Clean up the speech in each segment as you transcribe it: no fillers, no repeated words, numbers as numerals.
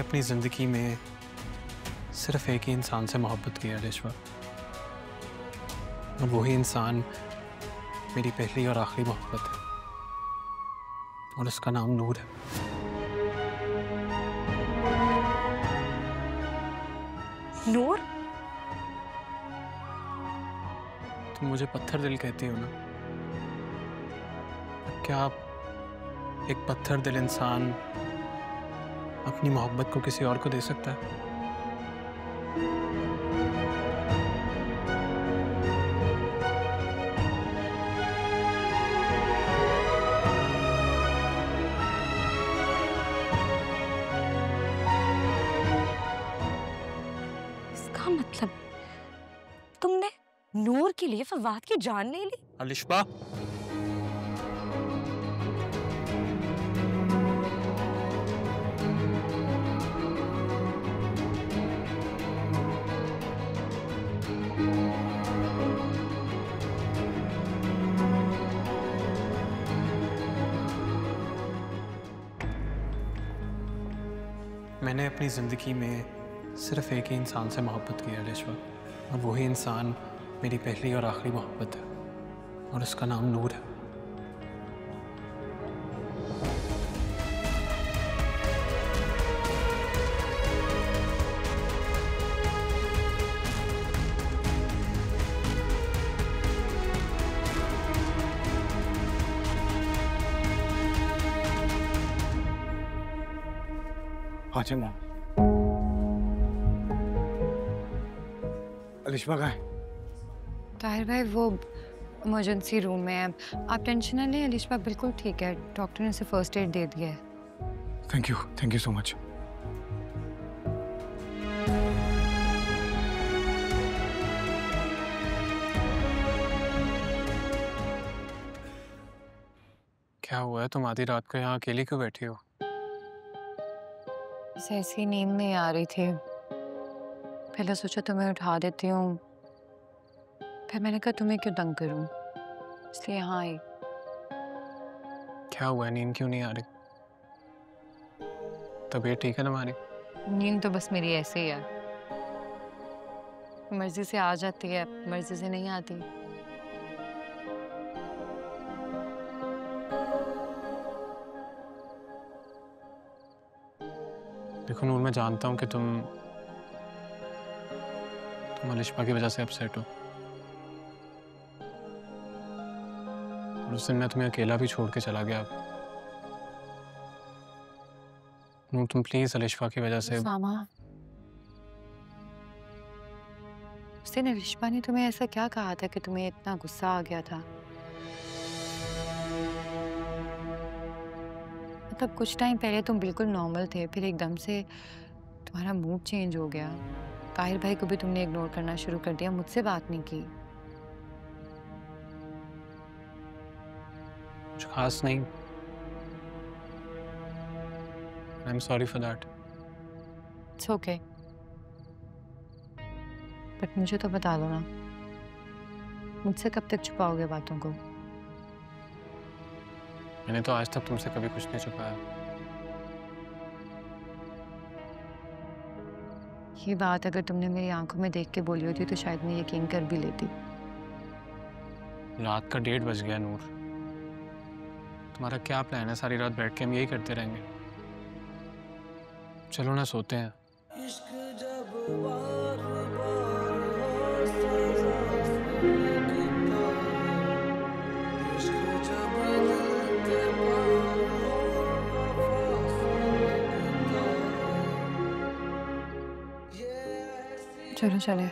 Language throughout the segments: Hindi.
अपनी ज़िंदगी में सिर्फ एक ही इंसान से मोहब्बत की है रिश्वा, और वही इंसान मेरी पहली और आखिरी मोहब्बत है, और उसका नाम नूर है। नूर? तुम मुझे पत्थर दिल कहती हो ना, क्या आप एक पत्थर दिल इंसान अपनी मोहब्बत को किसी और को दे सकता है? इसका मतलब तुमने नूर के लिए फवाद की जान ले ली? अलिशबा, मैंने अपनी ज़िंदगी में सिर्फ एक ही इंसान से मोहब्बत की है रिश्वा, और वही इंसान मेरी पहली और आखिरी मोहब्बत है, और उसका नाम नूर है। हाँ चंगा। अलिशबा कहाँ है? ताहिर भाई वो इमरजेंसी रूम में है। आप टेंशन ना लें, अलिशबा बिल्कुल ठीक है। डॉक्टर ने उसे फर्स्ट एड दे दिया है। Thank you so much. क्या हुआ है? तुम आधी रात को यहाँ अकेली क्यों बैठी हो? ऐसी नींद नहीं आ रही थी, पहले सोचा तुम्हें उठा देती हूँ, फिर मैंने कहा तुम्हें क्यों तंग करूँ, इसलिए यहाँ आई। क्या हुआ है? नींद क्यों नहीं आ रही? तबीयत ठीक है तुम्हारी? नींद तो बस मेरी ऐसे ही है, मर्जी से आ जाती है, मर्जी से नहीं आती। देखो नूर, मैं जानता हूँ कि तुम अलिशबा की वजह से अपसेट हो, और उस दिन मैं तुम्हें अकेला भी छोड़ के चला गया। नूर, तुम प्लीज अलिशबा की वजह से। सामा, उस दिन अलिशबा ने तुम्हें ऐसा क्या कहा था कि तुम्हें इतना गुस्सा आ गया था? मतलब कुछ टाइम पहले तुम बिल्कुल नॉर्मल थे, फिर एकदम से तुम्हारा मूड चेंज हो गया। ताहिर भाई को भी तुमने इग्नोर करना शुरू कर दिया, मुझसे बात नहीं की। कुछ खास नहीं। I am sorry for that. It's okay, but मुझे तो बता दो ना, मुझसे कब तक छुपाओगे बातों को? मैंने तो आज तक तुमसे कभी कुछ नहीं छुपाया। ये बात अगर तुमने मेरी आंखों में देख के बोली होती तो शायद मैं यकीन कर भी लेती। रात का 1:30 बज गया नूर। तुम्हारा क्या प्लान है? सारी रात बैठ के हम यही करते रहेंगे? चलो ना, सोते हैं। चलो चले।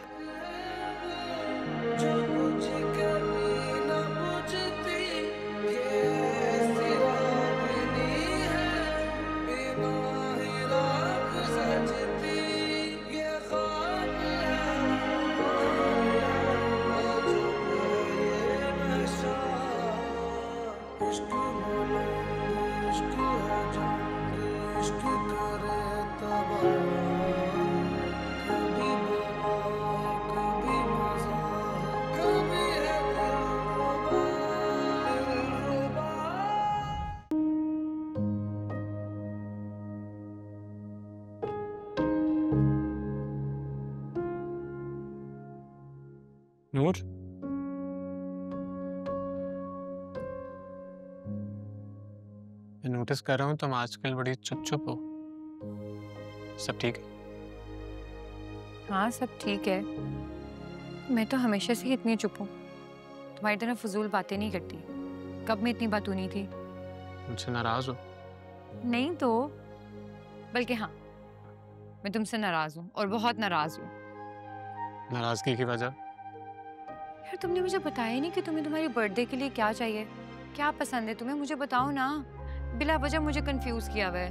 नूर, मैं नोटिस कर रहा हूँ तुम आजकल बड़ी चुप चुप हो। सब ठीक है? हाँ सब ठीक है। मैं तो हमेशा से ही इतनी चुप हूँ, तुम्हारी तरह फजूल बातें नहीं करती। कब में इतनी बात होनी थी? मुझसे नाराज हो? नहीं तो, बल्कि हाँ, मैं तुमसे नाराज हूँ और बहुत नाराज हूँ। नाराजगी की वजह? यार तुमने मुझे बताया ही नहीं कि तुम्हें तुम्हारी बर्थडे के लिए क्या चाहिए, क्या पसंद है तुम्हें, मुझे बताओ ना। बिला वजह मुझे कंफ्यूज किया हुआ है।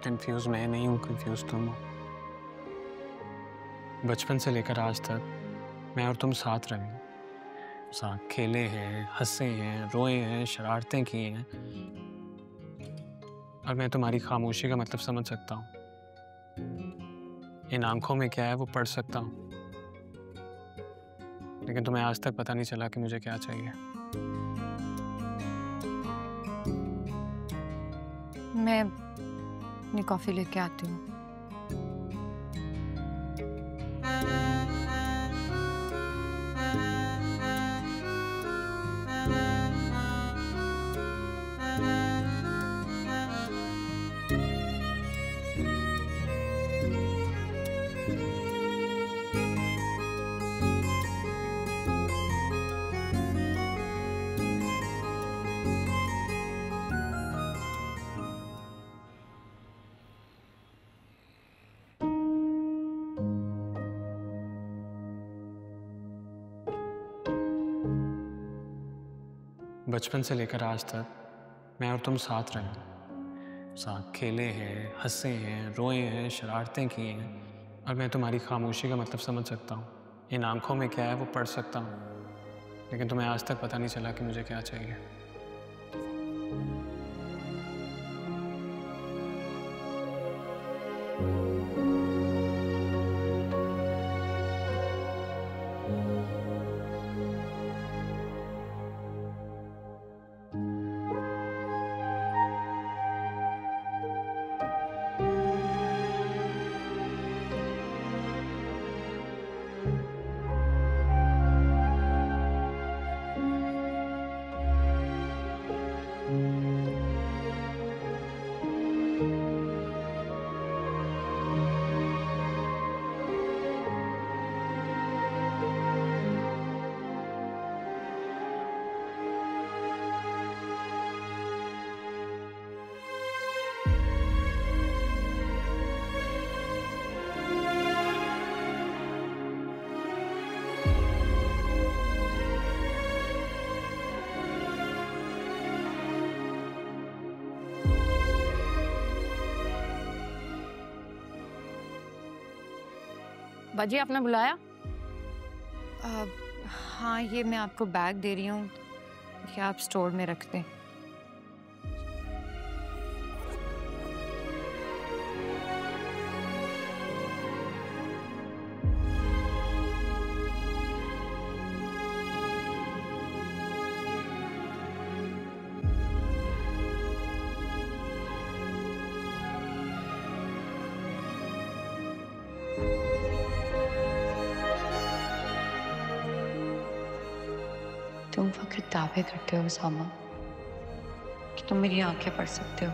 कंफ्यूज मैं नहीं हूँ, कंफ्यूज तुम हो। बचपन से लेकर आज तक मैं और तुम साथ रहे हैं, साथ खेले हैं, हंसे हैं, रोए हैं, शरारतें की हैं, और मैं तुम्हारी खामोशी का मतलब समझ सकता हूँ। इन आंखों में क्या है वो पढ़ सकता हूँ, लेकिन तुम्हें आज तक पता नहीं चला कि मुझे क्या चाहिए। मैं अपनी कॉफी लेके आती हूँ। बचपन से लेकर आज तक मैं और तुम साथ रहे हैं, साथ खेले हैं, हंसे हैं, रोए हैं, शरारतें की हैं, और मैं तुम्हारी खामोशी का मतलब समझ सकता हूँ। इन आंखों में क्या है वो पढ़ सकता हूँ, लेकिन तुम्हें आज तक पता नहीं चला कि मुझे क्या चाहिए। बाजी आपने बुलाया? हाँ ये मैं आपको बैग दे रही हूँ, ये आप स्टोर में रख दें। तुम फकत दावे करते हो सामा कि तुम मेरी आंखें पढ़ सकते हो।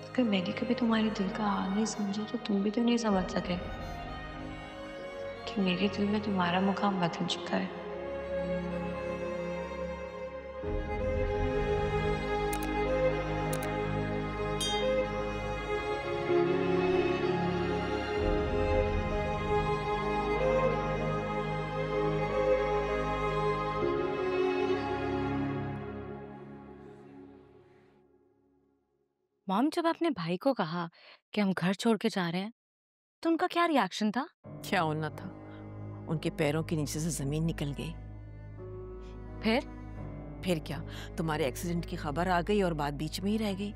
अगर मैंने कभी तुम्हारे दिल का हाल नहीं समझा तो तुम भी तो नहीं समझ सके कि मेरे दिल में तुम्हारा मुकाम बदल चुका है। मॉम, जब आपने भाई को कहा कि हम घर छोड़ के जा रहे हैं तो उनका क्या रिएक्शन था? क्या होना था, उनके पैरों के नीचे से जमीन निकल गई। फिर क्या, तुम्हारे एक्सीडेंट की खबर आ गई और बात बीच में ही रह गई।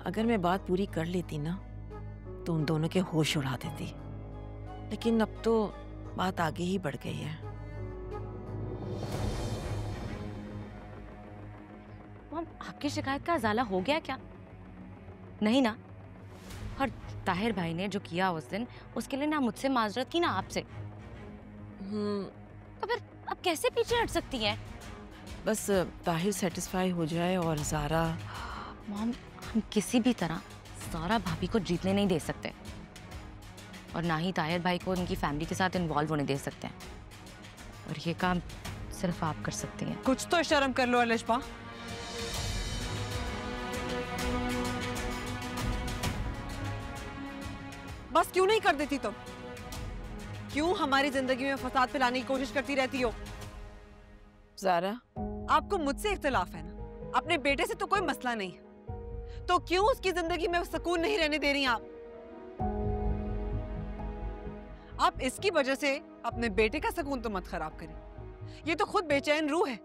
अगर मैं बात पूरी कर लेती ना तो उन दोनों के होश उड़ा देती, लेकिन अब तो बात आगे ही बढ़ गई है। मॉम, आपकी शिकायत का अजाला हो गया क्या? नहीं ना? और ताहिर भाई ने जो किया उस दिन, उसके लिए ना मुझसे माजरत की ना आपसे। तो फिर अब कैसे पीछे हट सकती हैं? बस ताहिर सेटिस्फाई हो जाए और ज़ारा। मॉम, हम किसी भी तरह ज़ारा भाभी को जीतने नहीं दे सकते और ना ही ताहिर भाई को उनकी फैमिली के साथ इन्वॉल्व होने दे सकते हैं। और ये काम सिर्फ आप कर सकती हैं। कुछ तो शर्म कर लो अलिशबा। बस क्यों नहीं कर देती तुम? क्यों हमारी जिंदगी में फसाद फैलाने की कोशिश करती रहती हो? ज़ारा, आपको मुझसे इख्तिलाफ है ना? अपने बेटे से तो कोई मसला नहीं है, तो क्यों उसकी जिंदगी में सुकून नहीं रहने दे रही आप? आप इसकी वजह से अपने बेटे का सुकून तो मत खराब करें। ये तो खुद बेचैन रूह है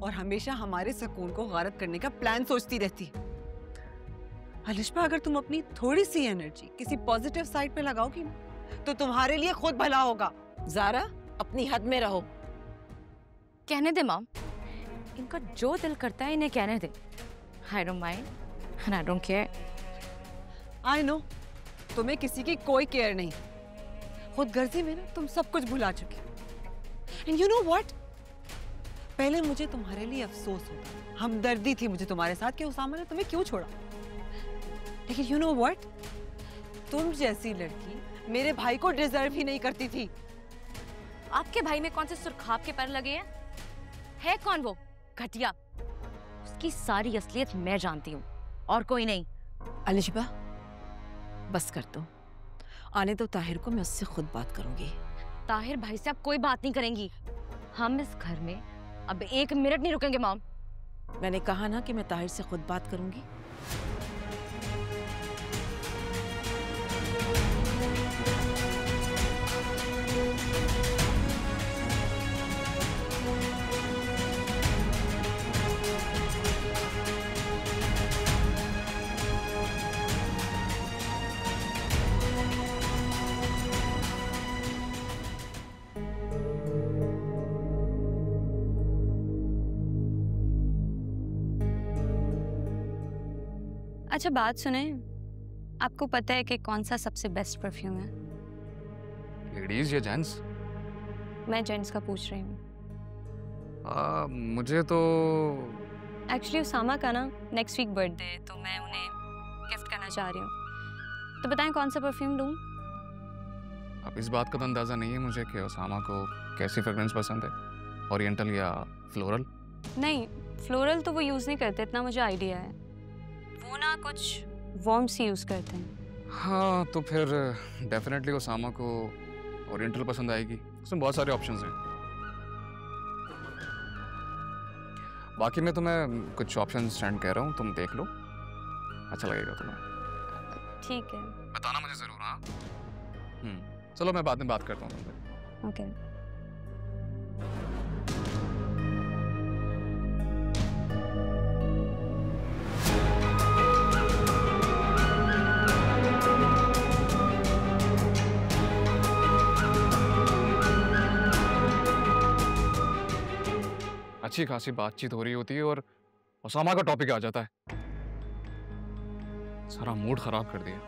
और हमेशा हमारे सुकून को गारत करने का प्लान सोचती रहती है। अलिशबा, अगर तुम अपनी थोड़ी सी एनर्जी किसी पॉजिटिव साइड पे लगाओगी ना, तो तुम्हारे लिए खुद भला होगा। ज़ारा, अपनी हद में रहो। कहने दे मॉम, इनका जो दिल करता है इन्हें कहने दे। I don't mind and I don't care. I know, तुम्हें किसी की कोई केयर नहीं। खुद गर्जी में ना तुम सब कुछ भुला चुकी। एंड यू नो व्हाट, पहले मुझे तुम्हारे लिए अफसोस होता, हमदर्दी थी मुझे तुम्हारे साथ कि उसामा ने तुम्हें क्यों छोड़ा। लेकिन यू नो व्हाट, तुम जैसी लड़की मेरे भाई को डिजर्व ही नहीं करती थी। आपके भाई में कौन से सुरखाब के पैर लगे हैं? है कौन वो घटिया? उसकी सारी असलियत मैं जानती हूँ और कोई नहीं। अलिशबा, बस कर दो। आने दो ताहिर को, मैं उससे खुद बात करूंगी। ताहिर भाई से आप कोई बात नहीं करेंगी। हम इस घर में अब 1 मिनट नहीं रुकेंगे मॉम। मैंने कहा ना कि मैं ताहिर से खुद बात करूंगी। अच्छा बात सुने, आपको पता है कि कौन सा सबसे बेस्ट परफ्यूम है? लेडीज या जेंट्स? मैं जेंट्स का पूछ रही हूँ। मुझे तो एक्चुअली उसामा का ना नेक्स्ट वीक बर्थडे है, तो मैं उन्हें गिफ्ट करना चाह रही हूँ। तो बताएं कौन सा परफ्यूम लूँ? अब इस बात का तो अंदाज़ा नहीं है मुझे कि उसामा को कैसी फ्रेगरेंस पसंद है, ओरिएंटल या फ्लोरल। नहीं, फ्लोरल तो वो यूज़ नहीं करते, इतना मुझे आइडिया है। वो ना कुछ वार्म सी यूज़ करते हैं। हाँ, तो फिर डेफिनेटली उसामा को ओरिएंटल पसंद आएगी। उसमें बहुत सारे ऑप्शंस हैं। बाकी मैं तुम्हें कुछ ऑप्शंस सेंड कर रहा हूँ, तुम देख लो, अच्छा लगेगा तुम्हें। ठीक है। बताना मुझे ज़रूर। हाँ, चलो मैं बाद में बात करता हूँ तुमसे। ओके। अच्छी खासी बातचीत हो रही होती है और उसामा का टॉपिक आ जाता है, सारा मूड खराब कर दिया।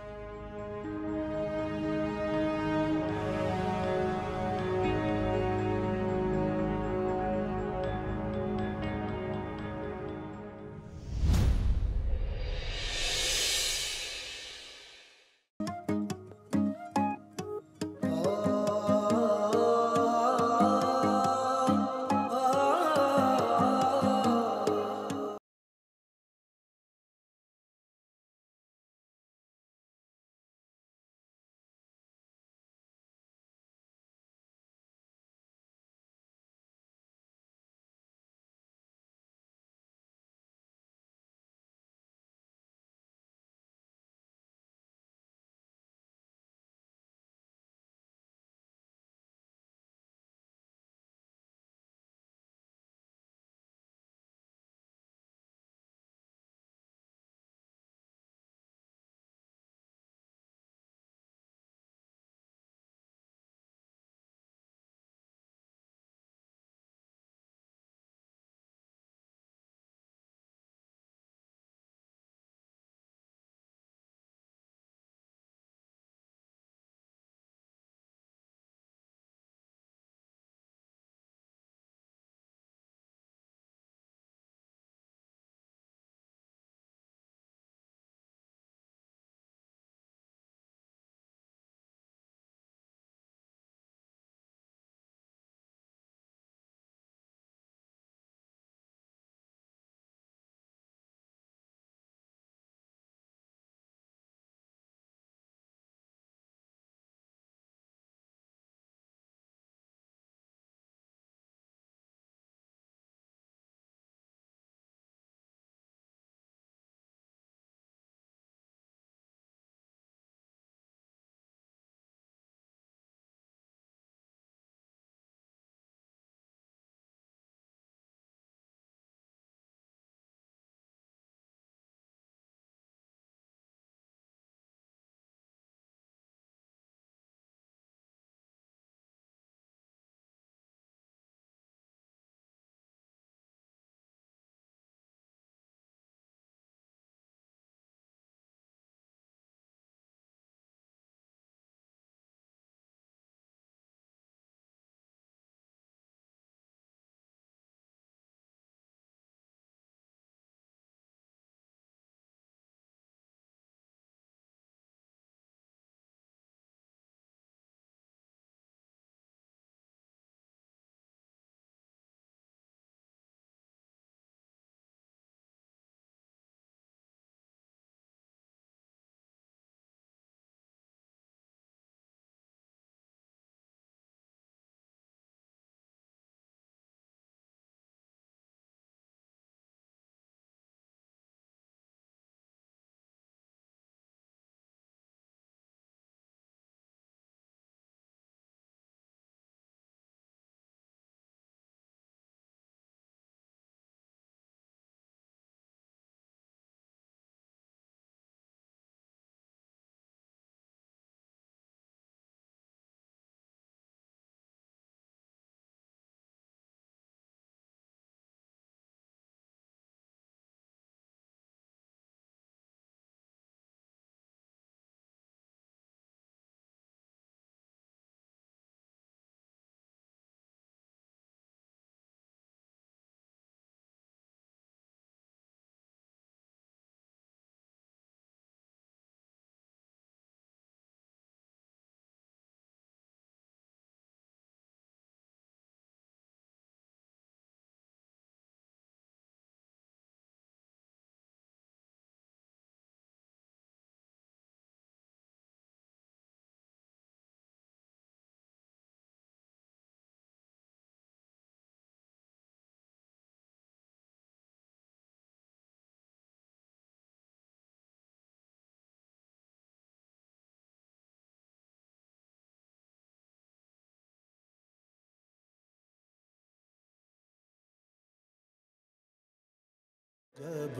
जब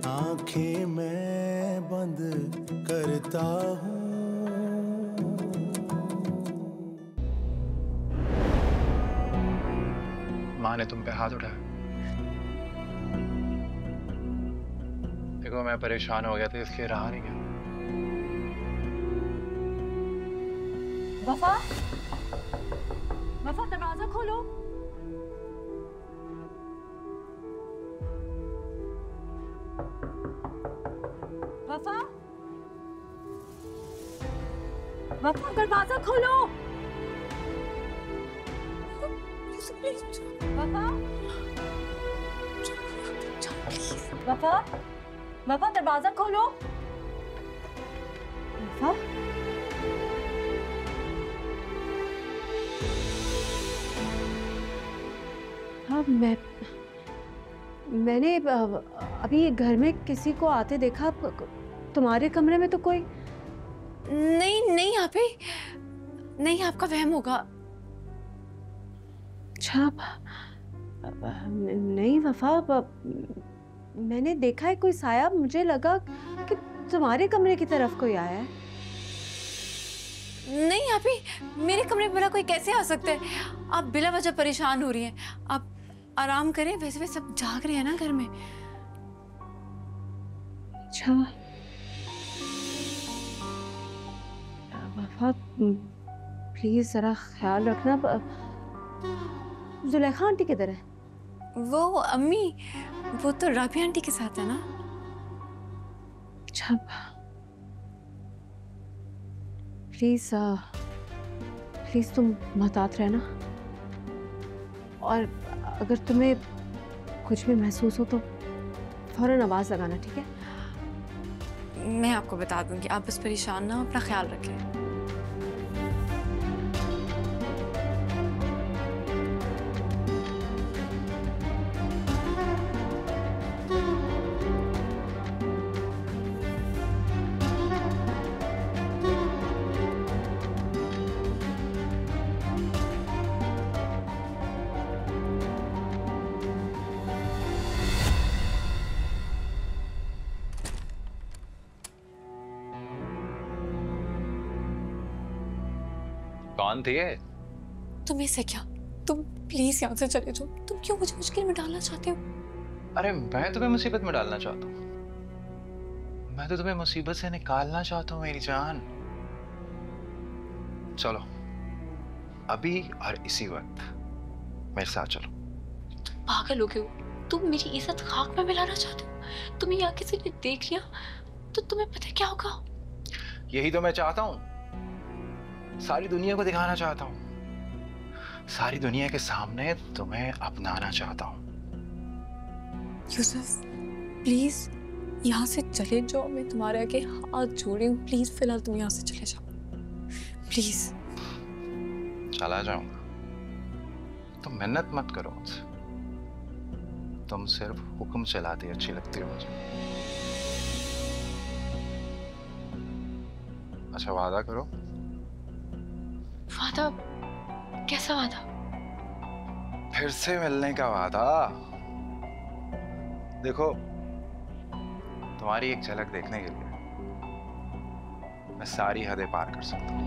आंखें मैं बंद करता हूँ, माँ ने तुम पे हाथ उठाया। देखो मैं परेशान हो गया था इसलिए रहा नहीं गया। वफा, वफा दरवाजा खोलो। वफा, वफा दरवाजा खोलो। वफा, वफा, वफा दरवाजा खोलो। वफा, हाँ मैंने अभी घर में किसी को आते देखा। तुम्हारे कमरे में तो कोई नहीं यहाँ पे नहीं, आपका वहम होगा। अच्छा, नहीं वफा, मैंने देखा है कोई साया। मुझे लगा कि तुम्हारे कमरे की तरफ कोई आया है। नहीं यहाँ पे मेरे कमरे में भला कोई कैसे आ सकता है? आप बिला वजह परेशान हो रही हैं। आप आराम करें, वैसे भी सब जाग रहे हैं ना घर में। अच्छा वफा, प्लीज जरा ख्याल रखना। जुलेखा आंटी किधर है? वो अम्मी, वो तो राबी आंटी के साथ है ना। अच्छा प्लीज प्लीज तुम महतात रहना, और अगर तुम्हें कुछ भी महसूस हो तो फौरन आवाज लगाना, ठीक है? मैं आपको बता दूंगी, आप बस परेशान ना हो, अपना ख्याल रखें। कौन थी ये? तुम्हें से क्या? तुम प्लीज यहाँ से चले जाओ। तुम क्यों मुझे मुश्किल में डालना चाहते हो? अरे मैं तुम्हें मुसीबत में डालना चाहता हूँ? मैं तो तुम्हें मुसीबत से निकालना चाहता हूँ मेरी जान। चलो अभी और इसी वक्त मेरे साथ चलो। तुम पागल हो गए हो? तुम मेरी इज्जत खाक में मिलाना चाहते हो? तुम्हें यहाँ किसी ने देख लिया तो तुम्हें पता क्या होगा? यही तो मैं चाहता हूँ, सारी दुनिया को दिखाना चाहता हूँ, सारी दुनिया के सामने तुम्हें अपनाना चाहता हूँ। यूसुफ प्लीज यहाँ से चले जाओ। मैं तुम्हारे आगे हाथ जोड़ी हूँ, प्लीज फिलहाल तुम यहाँ से चले जाओ प्लीज। चला जाऊंगा, तुम मिन्नत मत करो मुझसे। तुम सिर्फ हुक्म चलाती अच्छी लगती हो मुझे। अच्छा वादा करो। वादा? कैसा वादा? फिर से मिलने का वादा। देखो तुम्हारी एक झलक देखने के लिए मैं सारी हदें पार कर सकता हूँ।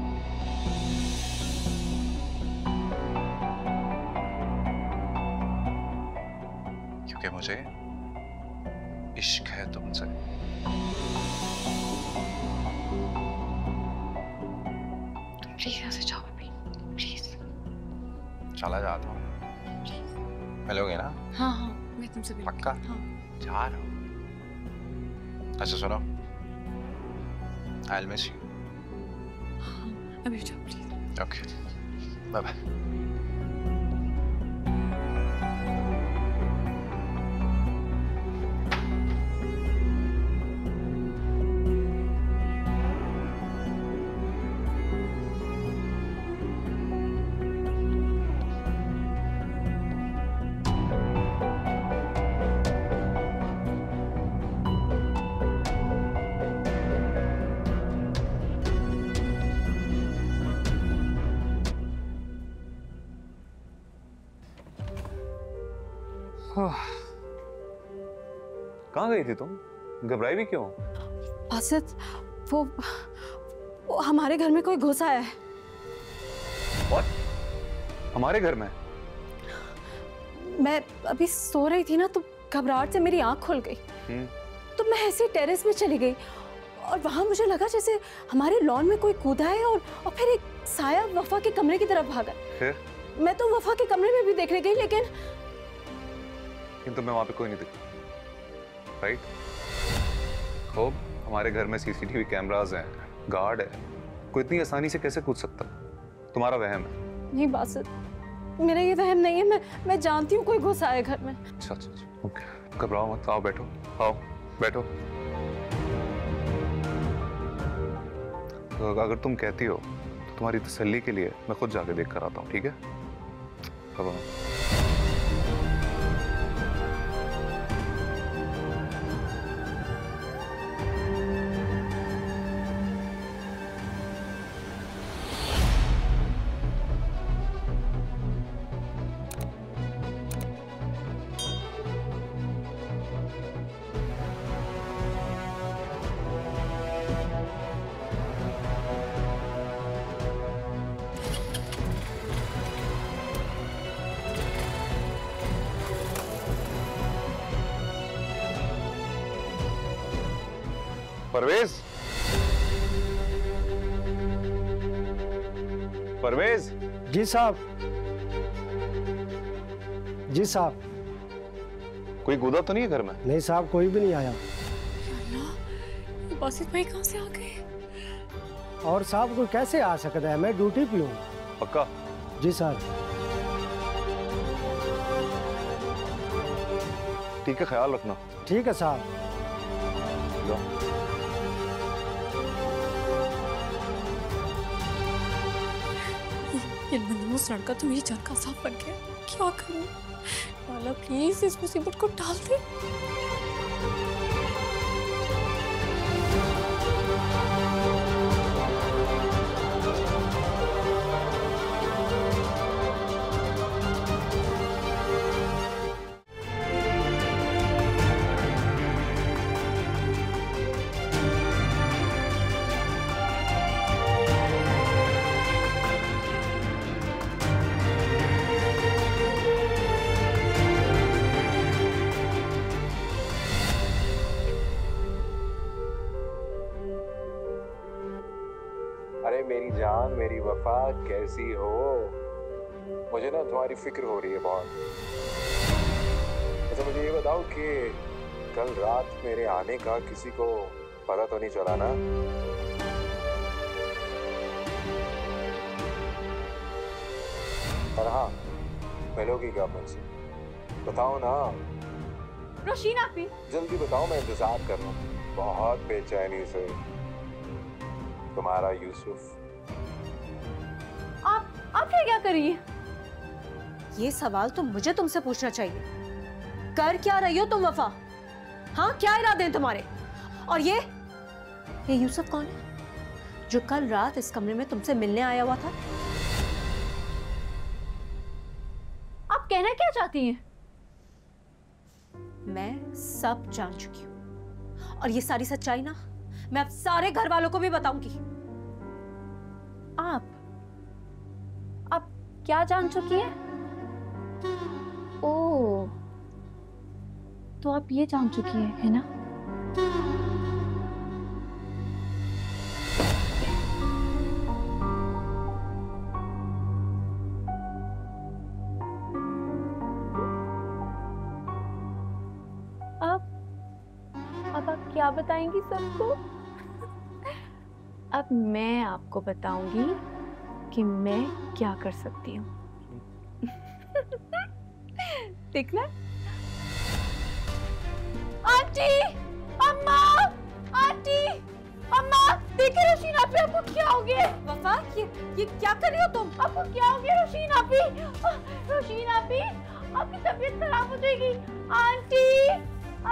क्योंकि मुझे इश्क है तुमसे। तुम प्लीज यहाँ से जाओ अभी, प्लीज। चला जाता हूँ, मिलोगे ना? हाँ हाँ मैं तुमसे मिलूंगी। पक्का? हाँ जा रहा हूँ। अच्छा सुनो, I'll miss you. हाँ अभी जाओ प्लीज। Okay, bye bye. कहाँ गई थी तुम? घबराई भी क्यों? बासित, वो हमारे घर में कोई घुस आया है। What? हमारे घर में? मैं अभी सो रही थी ना, तो घबराहट से मेरी आंख खुल गई। तो मैं ऐसे टेरेस में चली गई और वहां मुझे लगा जैसे हमारे लॉन में कोई कूदा है और फिर एक साया वफा के कमरे की तरफ भागा। फिर? मैं तो वफा के कमरे में भी देखने गई, लेकिन मैं वहां पे कोई नहीं दिखा, राइट? खूब, हमारे घर में सीसीटीवी कैमरास हैं, गार्ड है, कोई इतनी आसानी से कैसे कूद सकता? तुम्हारा वहम है। नहीं बासित, मेरा ये वहम नहीं है। मैं जानती हूँ कोई घुस आया घर में। अच्छा, ओके, घबराओ मत, आओ बैठो, आओ बैठो। तो अगर तुम कहती हो तो तुम्हारी तसल्ली के लिए मैं खुद जाके देख कर आता हूँ, ठीक है? परवेज, परवेज। जी साहब, जी साहब। कोई कूदा तो नहीं है घर में? नहीं साहब, कोई भी नहीं आया। बासित भाई कहाँ से आ गए? और साहब कोई कैसे आ सकता है, मैं ड्यूटी पे हूँ। पक्का? जी साहब। ठीक है, ख्याल रखना। ठीक है साहब। ये मनहूस लड़का तो मेरी जान का साफ बन गया। क्या करूं? माला प्लीज इस मुसीबत को टाल दे। अरे मेरी जान, मेरी वफा, कैसी हो? मुझे ना तुम्हारी फिक्र हो रही है बहुत। अच्छा मुझे ये बताओ कि कल रात मेरे आने का किसी को पता तो नहीं चला ना? और हाँ, मिलोगी क्या मुझसे? बताओ ना। रोशीन आपी, जल्दी बताओ, मैं इंतजार कर रहा हूँ बहुत बेचैनी से। तुम्हारा यूसुफ। आप क्या कर रही है? ये सवाल तो मुझे तुमसे पूछना चाहिए। कर क्या रही हो तुम वफा? हाँ, क्या इरादे हैं तुम्हारे? और ये यूसुफ कौन है जो कल रात इस कमरे में तुमसे मिलने आया हुआ था? आप कहना क्या चाहती हैं? मैं सब जान चुकी हूं और ये सारी सच्चाई ना मैं अब सारे घर वालों को भी बताऊंगी। आप क्या जान चुकी है? ओह, तो आप ये जान चुकी है ना? अब आप क्या बताएंगी सबको? अब मैं आपको बताऊंगी कि मैं क्या कर सकती हूँ। देखना। आंटी, अम्मा, आंटी, अम्मा, देखिए रोशीन आपी, आपको क्या हो गया? वफा, ये क्या कर रही हो तुम? आपको क्या हो गया रोशीन आपी? रोशीन आपी, आपकी तबीयत खराब हो जाएगी। आंटी,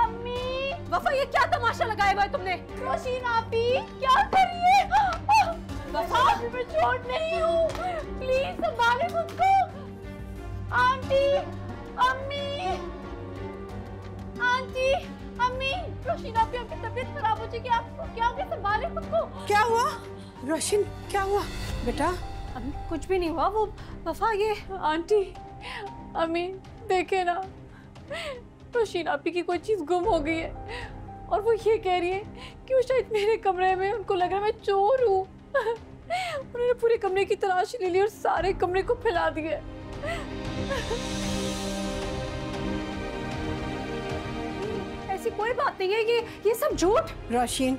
अम्मी। वफा, ये क्या तमाशा लगाया हुआ है तुमने? रोशीन आपी, क्या कर रही है? वफा, मैं चोट नहीं हूँ, प्लीज संभाले मुझको। आंटी, अम्मी, आंटी, अम्मी, रोशीना भी आपकी तबीयत खराब हो चुकी है, आपको क्या हो गया? संभाले खुद को। क्या हुआ रोशिन, क्या हुआ बेटा? अम्मी कुछ भी नहीं हुआ, वो वफा ये आंटी। अम्मी देखे ना, रोशीना आपी की कोई चीज़ गुम हो गई है और वो ये कह रही है कि वो शायद मेरे कमरे में, उनको लग रहा है मैं चोर हूँ। उन्होंने पूरे कमरे की तलाशी ले ली और सारे कमरे को फैला दिया। ऐसी कोई बात नहीं है, ये सब झूठ। रोशिन,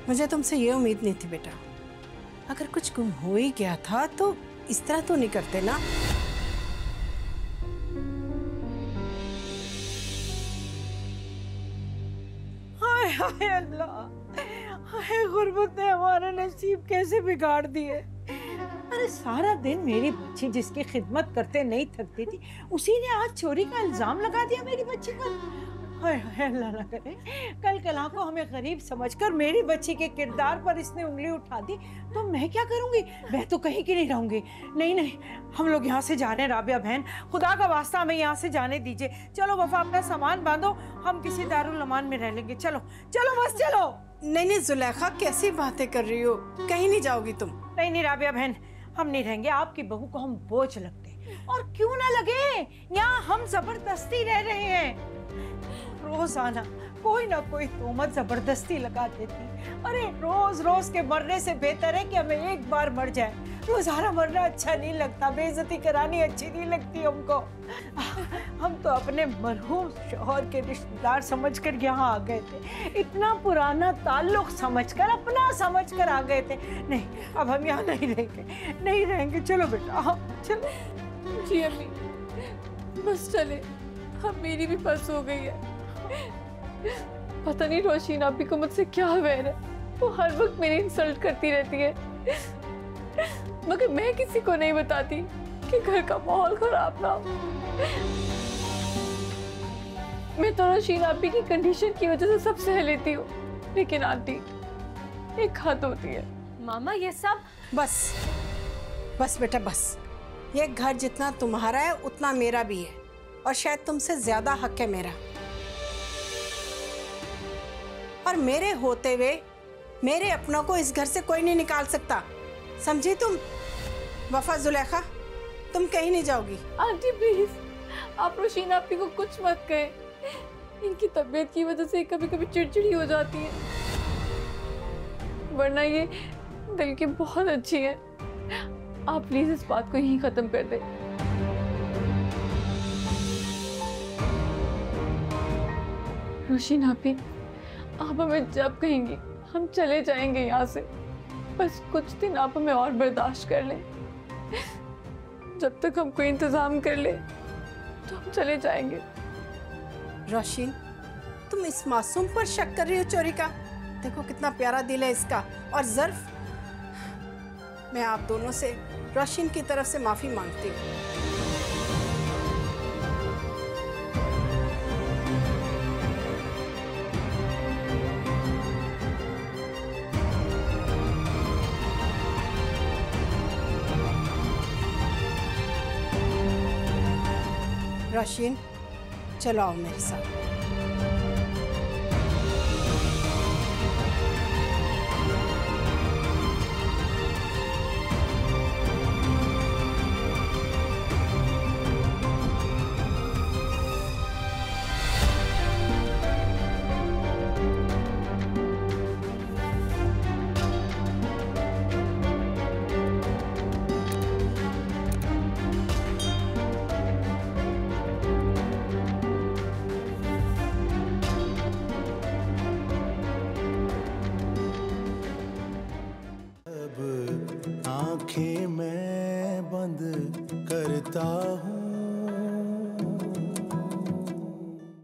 मुझे तुमसे ये उम्मीद नहीं थी बेटा। अगर कुछ गुम हो ही गया था तो इस तरह तो नहीं करते ना। हाय हाय अल्लाह, हाय गुर्बत ने हमारा नसीब कैसे बिगाड़ दिए। अरे सारा दिन मेरी बच्ची जिसकी खिदमत करते नहीं थकती थी, उसी ने आज चोरी का इल्जाम लगा दिया मेरी बच्ची पर। हाय हाय अल्लाह ना करे कल कला को हमें गरीब समझकर मेरी बच्ची के किरदार पर इसने उंगली उठा दी तो मैं क्या करूंगी? मैं तो कहीं की नहीं रहूंगी। नहीं नहीं, हम लोग यहाँ से जा रहे हैं राबिया बहन, खुदा का वास्ता हमें यहाँ से जाने दीजिए। चलो वफा अपना सामान बांधो, हम किसी दारुल अमान में रह लेंगे। चलो चलो बस चलो। नहीं नहीं जुलेखा, कैसी बातें कर रही हो? कहीं नहीं जाओगी तुम? नहीं नहीं राबिया बहन, हम नहीं रहेंगे। आपकी बहू को हम बोझ लगते, और क्यों ना लगे, यहाँ हम जबरदस्ती रह रहे हैं। रोजाना कोई ना कोई तोहमत जबरदस्ती लगा देती। अरे रोज रोज के मरने से बेहतर है कि हमें एक बार मर जाए। रोजाना मरना अच्छा नहीं लगता, बेइज्जती करानी अच्छी नहीं लगती हमको। हम तो अपने मरहूम शौहर के रिश्तेदार समझकर यहाँ आ गए थे, इतना पुराना ताल्लुक समझकर, अपना समझकर आ गए थे। नहीं, अब हम यहाँ नहीं रहेंगे, नहीं रहेंगे। चलो बेटा चलो। जी अम्मी, बस चले, अब मेरी भी बस हो गई है। पता नहीं रोशीन आपी को मुझसे क्या वैर है, वो हर वक्त मेरी इंसल्ट करती रहती है, मगर मैं किसी को नहीं बताती कि घर का माहौल खराब ना हो। मैं तो रोशीन आपी की कंडीशन की वजह से सब सह लेती हूँ, लेकिन आंटी एक हद होती है। मामा ये सब बस बस बेटा बस। ये घर जितना तुम्हारा है उतना मेरा भी है, और शायद तुमसे ज्यादा हक है मेरा। और मेरे होते हुए मेरे अपनों को इस घर से कोई नहीं निकाल सकता, समझी तुम? वफा जुलेखा, तुम कहीं नहीं जाओगी। आंटी प्लीज, आप रोशीन आपी को कुछ मत कहें, इनकी तबीयत की वजह से कभी कभी चिड़चिड़ी हो जाती है, वरना ये दिल की बहुत अच्छी है। आप प्लीज इस बात को यहीं खत्म कर दें। रोशीन आपी, आप हमें जब कहेंगी हम चले जाएंगे यहाँ से, बस कुछ दिन आप हमें और बर्दाश्त कर लें। जब तक हम कोई इंतजाम कर ले तो हम चले जाएंगे। रोशीन, तुम इस मासूम पर शक कर रही हो चोरी का? देखो कितना प्यारा दिल है इसका। और ज़र्फ, मैं आप दोनों से रोशीन की तरफ से माफी मांगती हूँ। रोशीन, चलो आओ मेरे साथ। आंखें मैं बंद करता हूँ